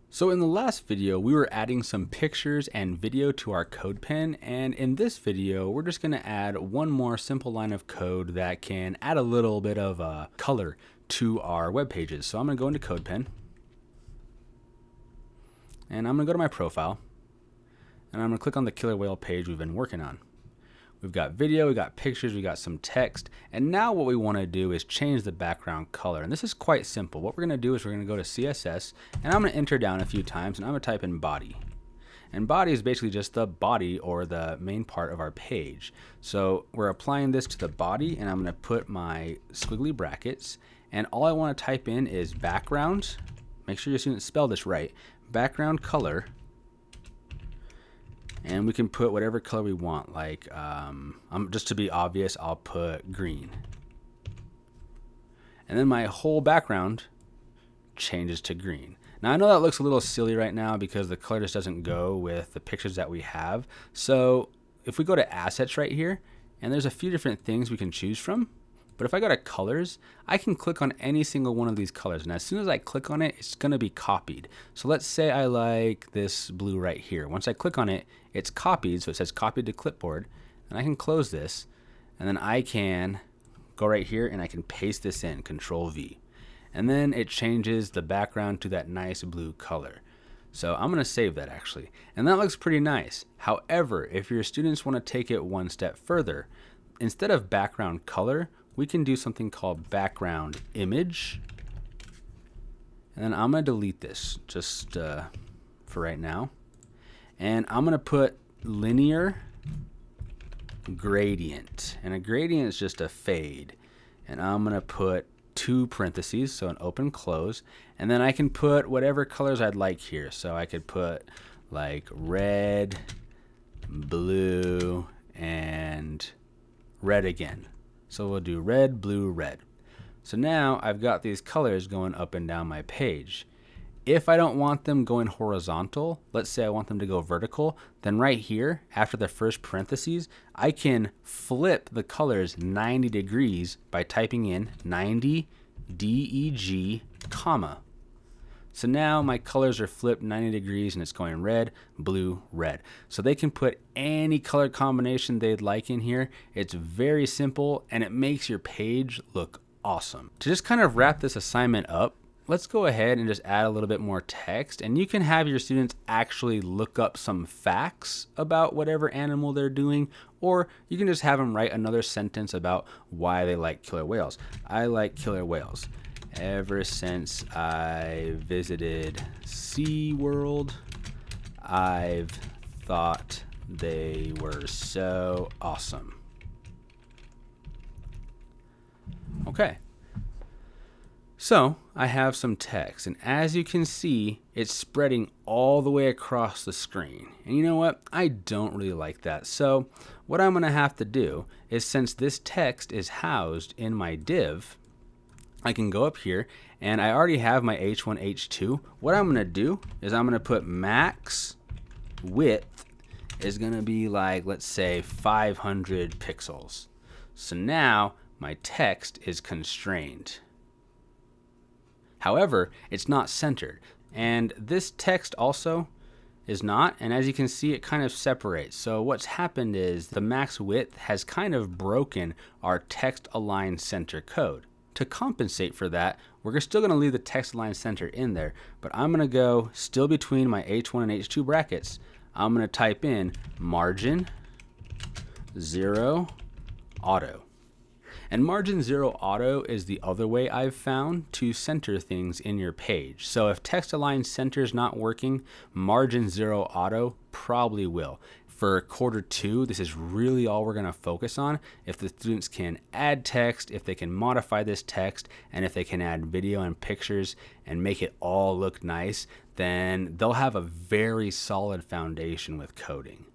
So in the last video, we were adding some pictures and video to our CodePen, and in this video, we're just gonna add one more simple line of code that can add a little bit of color to our web pages. So I'm gonna go into CodePen, and I'm gonna go to my profile, and I'm gonna click on the killer whale page we've been working on. We've got video, we've got pictures, we've got some text, and now what we want to do is change the background color. And this is quite simple. What we're going to do is we're going to go to CSS, and I'm going to enter down a few times, and I'm going to type in body. And body is basically just the body or the main part of our page. So we're applying this to the body, and I'm going to put my squiggly brackets, and all I want to type in is background. Make sure your students spell this right. Background color. And we can put whatever color we want, like just to be obvious, I'll put green. And then my whole background changes to green. Now I know that looks a little silly right now because the color just doesn't go with the pictures that we have. So if we go to assets right here, and there's a few different things we can choose from. But if I go to colors, I can click on any single one of these colors. And as soon as I click on it, it's going to be copied. So let's say I like this blue right here. Once I click on it, it's copied. So it says copied to clipboard. And I can close this. And then I can go right here and I can paste this in, Control V. And then it changes the background to that nice blue color. So I'm going to save that actually. And that looks pretty nice. However, if your students want to take it one step further, instead of background color, we can do something called background image. And then I'm going to delete this just for right now. And I'm going to put linear gradient. And a gradient is just a fade. And I'm going to put 2 parentheses, so an open close. And then I can put whatever colors I'd like here. So I could put like red, blue, and red again. So we'll do red, blue, red. So now I've got these colors going up and down my page. If I don't want them going horizontal, let's say I want them to go vertical, then right here, after the first parentheses, I can flip the colors 90 degrees by typing in 90 DEG, comma. So now my colors are flipped 90 degrees and it's going red, blue, red. So they can put any color combination they'd like in here. It's very simple and it makes your page look awesome. To just kind of wrap this assignment up, let's go ahead and just add a little bit more text, and you can have your students actually look up some facts about whatever animal they're doing, or you can just have them write another sentence about why they like killer whales. I like killer whales. Ever since I visited SeaWorld, I've thought they were so awesome. Okay. So I have some text, and as you can see, it's spreading all the way across the screen. And you know what? I don't really like that. So what I'm going to have to do is, since this text is housed in my div, I can go up here and I already have my H1, H2. What I'm going to do is I'm going to put max width is going to be like, let's say 500 pixels. So now my text is constrained. However, it's not centered. And this text also is not, and as you can see, it kind of separates. So what's happened is the max width has kind of broken our text align center code. To compensate for that, we're still going to leave the text align center in there, but I'm going to go still between my H1 and H2 brackets. I'm going to type in margin 0 auto. And margin 0 auto is the other way I've found to center things in your page. So if text align center is not working, margin 0 auto probably will. For quarter 2, this is really all we're going to focus on. If the students can add text, if they can modify this text, and if they can add video and pictures and make it all look nice, then they'll have a very solid foundation with coding.